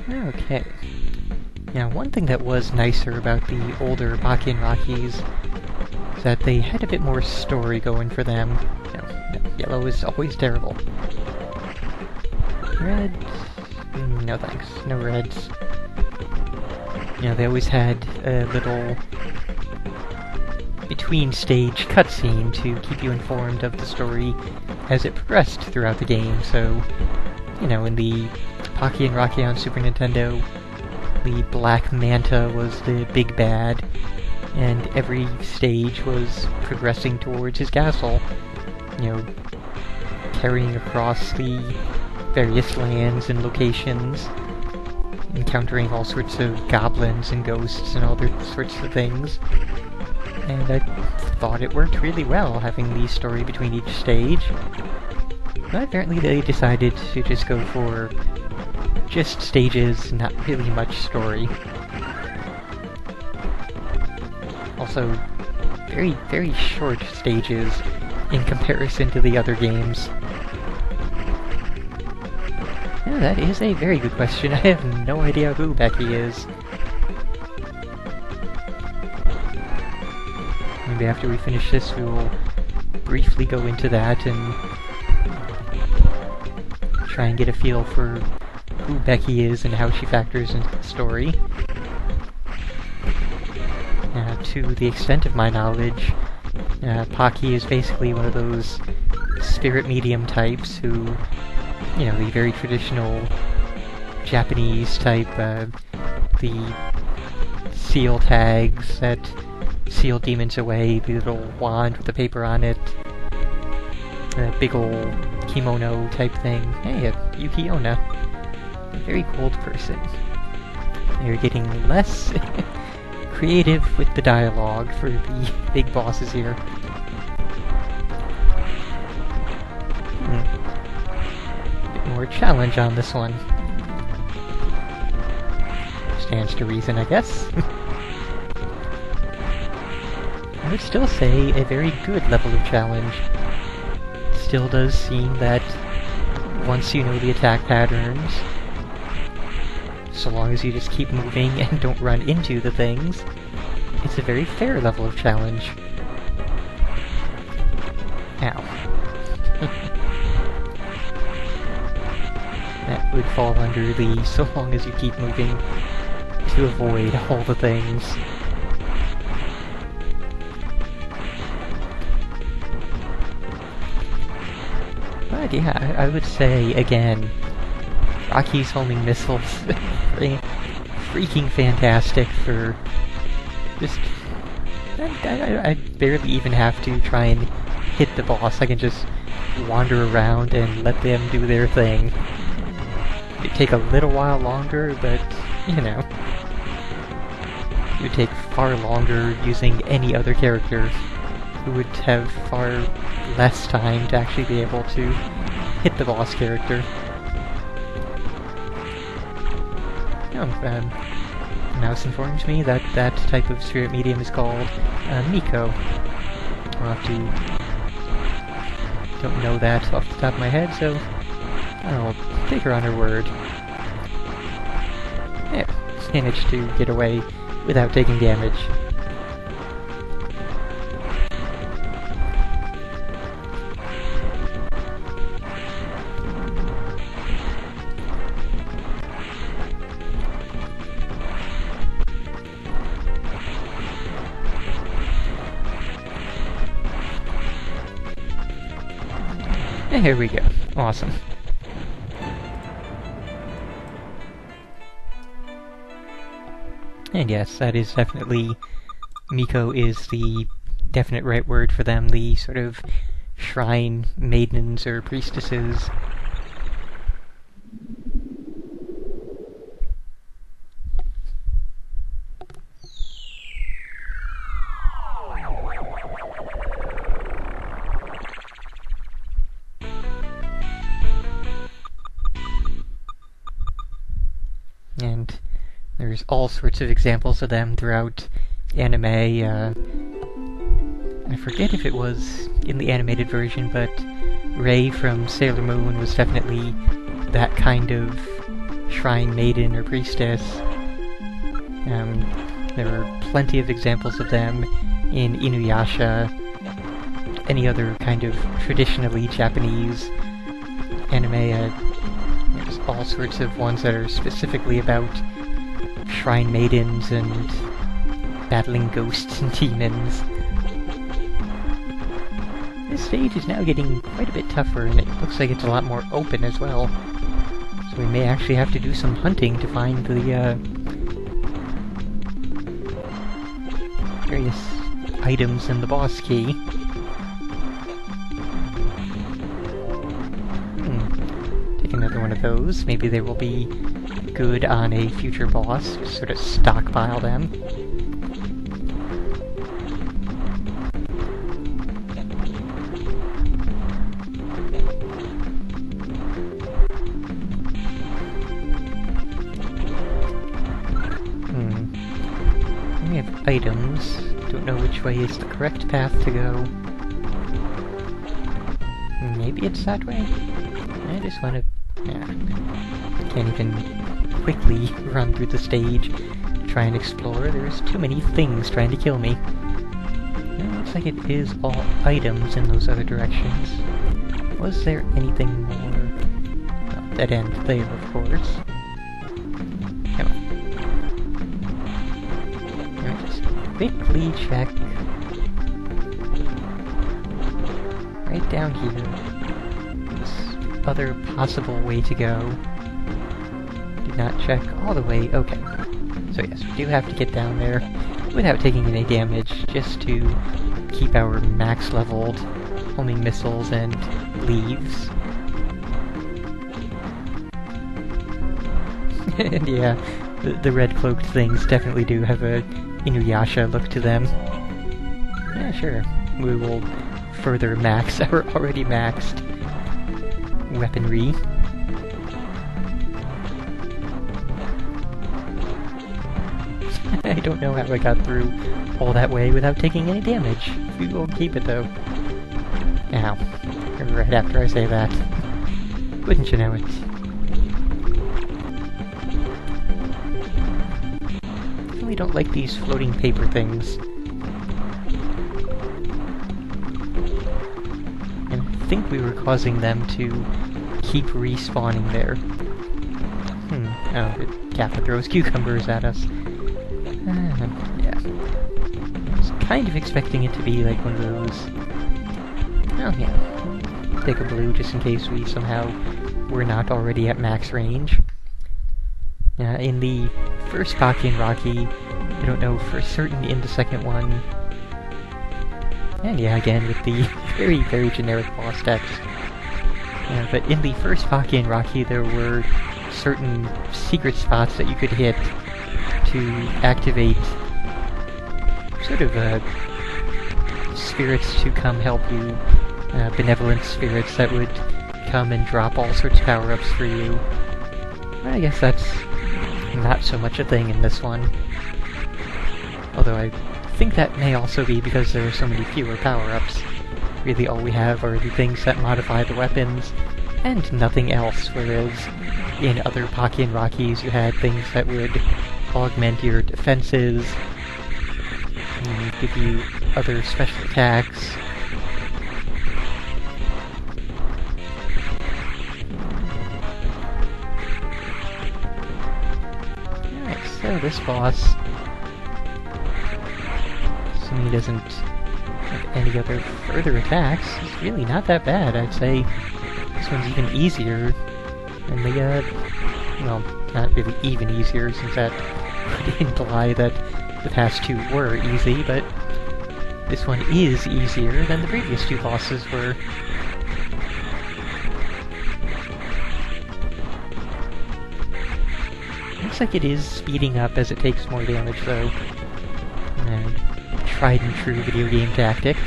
Okay. Now, one thing that was nicer about the older Pocky and Rockies is that they had a bit more story going for them. No, yellow is always terrible. Red? No thanks. No reds. You know, they always had a little between-stage cutscene to keep you informed of the story as it progressed throughout the game, so, you know, in the Pocky and Rocky on Super Nintendo, the Black Manta was the big bad, and every stage was progressing towards his castle, you know, carrying across the various lands and locations, encountering all sorts of goblins and ghosts and all other sorts of things. And I thought it worked really well, having the story between each stage. But apparently they decided to just go for just stages, not really much story. Also, very, very short stages in comparison to the other games. Yeah, that is a very good question. I have no idea who Becky is. Maybe after we finish this, we will briefly go into that and try and get a feel for who Becky is and how she factors into the story. To the extent of my knowledge, Pocky is basically one of those spirit medium types who, you know, the very traditional Japanese type, the seal tags that seal demons away, the little wand with the paper on it, the big old kimono type thing. Hey, Yuki Onna. A very cold person. They're getting less creative with the dialogue for the big bosses here. Bit more challenge on this one. Stands to reason, I guess. I would still say a very good level of challenge. Still does seem that once you know the attack patterns, so long as you just keep moving and don't run into the things, it's a very fair level of challenge. Ow. That would fall under the so long as you keep moving to avoid all the things. But yeah, I would say, again, Rocky's homing missiles, freaking fantastic for just... I barely even have to try and hit the boss. I can just wander around and let them do their thing. It'd take a little while longer, but, you know, it would take far longer using any other character who would have far less time to actually be able to hit the boss character. Mouse informs me that that type of spirit medium is called Miko. I'll have to... don't know that off the top of my head, so I'll take her on her word. Yeah, managed to get away without taking damage. And here we go. Awesome. And yes, that is definitely... Miko is the definite right word for them, the sort of shrine maidens or priestesses. And there's all sorts of examples of them throughout anime. I forget if it was in the animated version, but Rei from Sailor Moon was definitely that kind of shrine maiden or priestess. There are plenty of examples of them in Inuyasha, any other kind of traditionally Japanese anime. There's all sorts of ones that are specifically about shrine maidens and battling ghosts and demons. This stage is now getting quite a bit tougher, and it looks like it's a lot more open as well. So we may actually have to do some hunting to find the various items in the boss key. Take another one of those. Maybe they will be good on a future boss. Just sort of stockpile them. We have items. Don't know which way is the correct path to go. Maybe it's that way? I just want to... yeah. Can't even quickly run through the stage to try and explore. There's too many things trying to kill me. It looks like it is all items in those other directions. Was there anything more? Well, dead end there, of course. Come on. Let me just quickly check. Right down here. This other possible way to go. Did not check all the way. Okay. So yes, we do have to get down there without taking any damage, just to keep our max leveled homing missiles and leaves. And yeah, the red cloaked things definitely do have a Inuyasha look to them. Yeah, sure. We will further max our already maxed weaponry. I don't know how I got through all that way without taking any damage. We will keep it though. Ow. Right after I say that. Wouldn't you know it? I really don't like these floating paper things. And I think we were causing them to keep respawning there. Oh, the Kappa throws cucumbers at us. Yeah. I was kind of expecting it to be like one of those... oh yeah. Take a blue just in case we somehow were not already at max range. In the first Pocky and Rocky, I don't know for certain in the second one. And yeah, again with the very, very generic boss text. But in the first Pocky and Rocky there were certain secret spots that you could hit to activate sort of spirits to come help you, benevolent spirits that would come and drop all sorts of power-ups for you. I guess that's not so much a thing in this one. Although I think that may also be because there are so many fewer power-ups. Really all we have are the things that modify the weapons, and nothing else, whereas in other Pocky and Rockies you had things that would augment your defenses, and give you other special attacks. Alright, so this boss, assuming he doesn't have any other further attacks, is really not that bad. I'd say this one's even easier than the, well, not really even easier, since that would imply that the past two were easy, but this one is easier than the previous two bosses were. Looks like it is speeding up as it takes more damage, though. Tried and true video game tactic.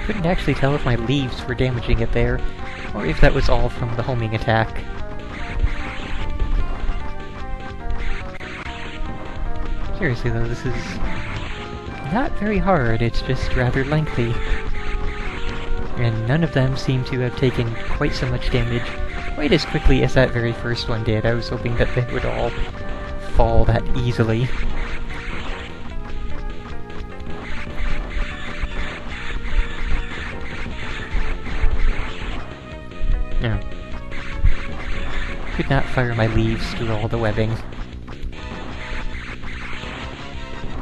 Couldn't actually tell if my leaves were damaging it there, or if that was all from the homing attack. Seriously though, this is not very hard, it's just rather lengthy. And none of them seem to have taken quite so much damage quite as quickly as that very first one did. I was hoping that they would all fall that easily. No. Could not fire my leaves through all the webbing.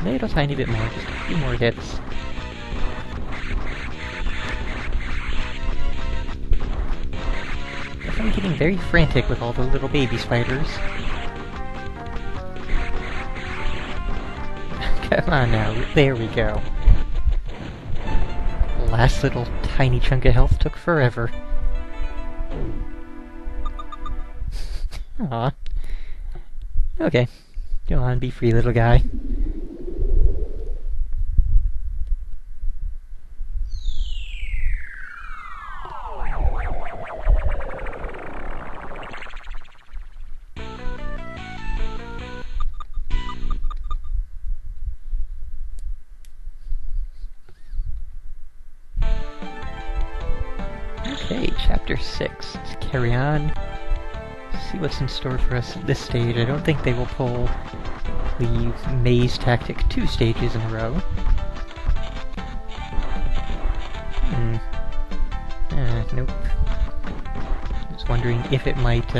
A little tiny bit more, just a few more hits. I'm getting very frantic with all the little baby spiders. Come on now, there we go. Last little tiny chunk of health took forever. Aw. Okay. Go on, be free, little guy. Okay, Chapter 6. Let's carry on. See what's in store for us at this stage. I don't think they will pull the maze tactic 2 stages in a row. Nope. I was wondering if it might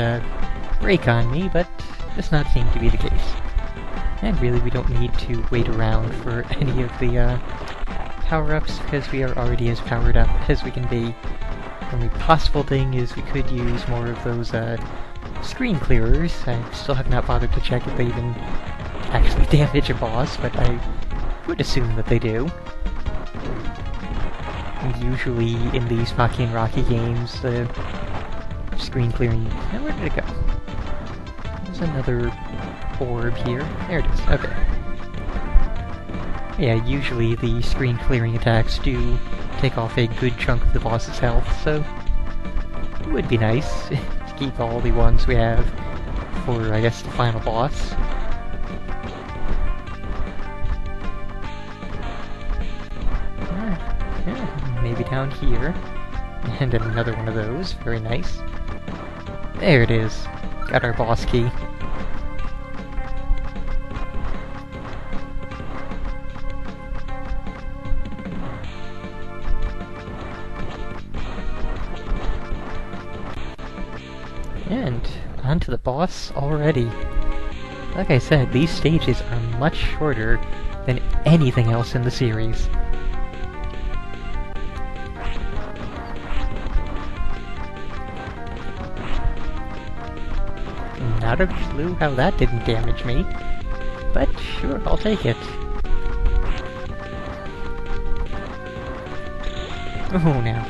break on me, but does not seem to be the case. And really, we don't need to wait around for any of the power-ups, because we are already as powered up as we can be. The only possible thing is we could use more of those screen clearers. I still have not bothered to check if they even actually damage a boss, but I would assume that they do. Usually in these Pocky and Rocky games, the screen clearing... Now, where did it go? There's another orb here. There it is, okay. Yeah, usually the screen clearing attacks do take off a good chunk of the boss's health, so it would be nice to keep all the ones we have for, I guess, the final boss. Yeah, maybe down here. And another one of those, very nice. There it is. Got our boss key. And on to the boss already. Like I said, these stages are much shorter than anything else in the series. Not a clue how that didn't damage me, but sure, I'll take it. Oh, now.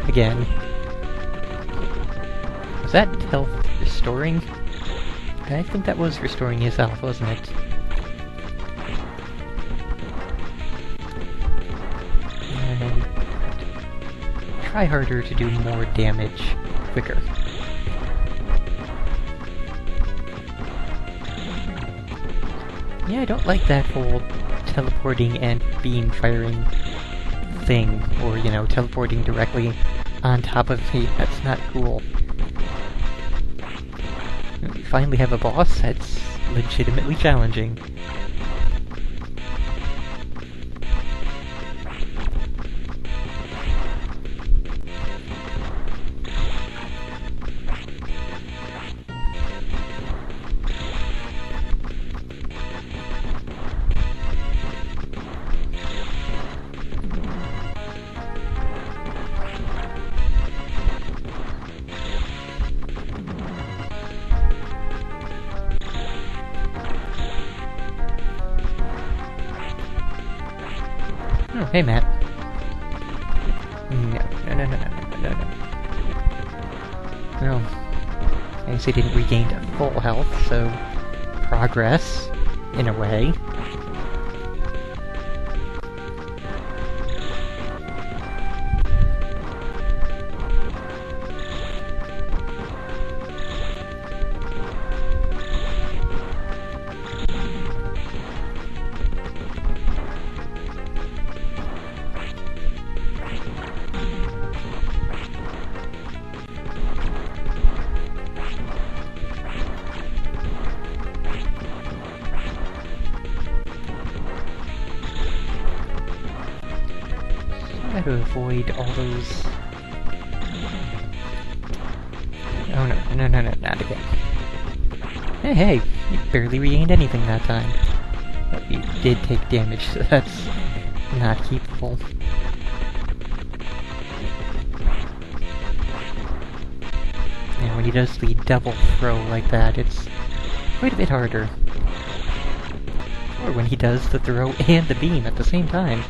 Again. Was that health restoring? I think that was restoring his health, wasn't it? And try harder to do more damage quicker. Yeah, I don't like that whole teleporting and beam firing thing, or, you know, teleporting directly on top of me. That's not cool. We finally have a boss that's legitimately challenging. Oh, hey, Matt. No. Well, I guess he didn't regain full health, so progress, in a way. to avoid all those... Oh no, not again. Hey, you barely regained anything that time. But you did take damage, so that's not keepable. And when he does the double throw like that, it's quite a bit harder. Or when he does the throw and the beam at the same time.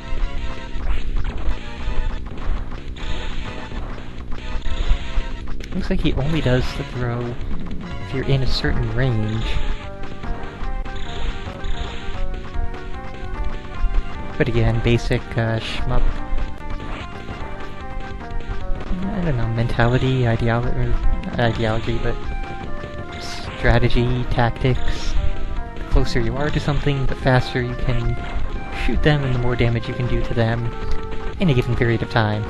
Looks like he only does the throw if you're in a certain range. But again, basic shmup... I don't know, mentality, ideology, but strategy, tactics. The closer you are to something, the faster you can shoot them and the more damage you can do to them in a given period of time.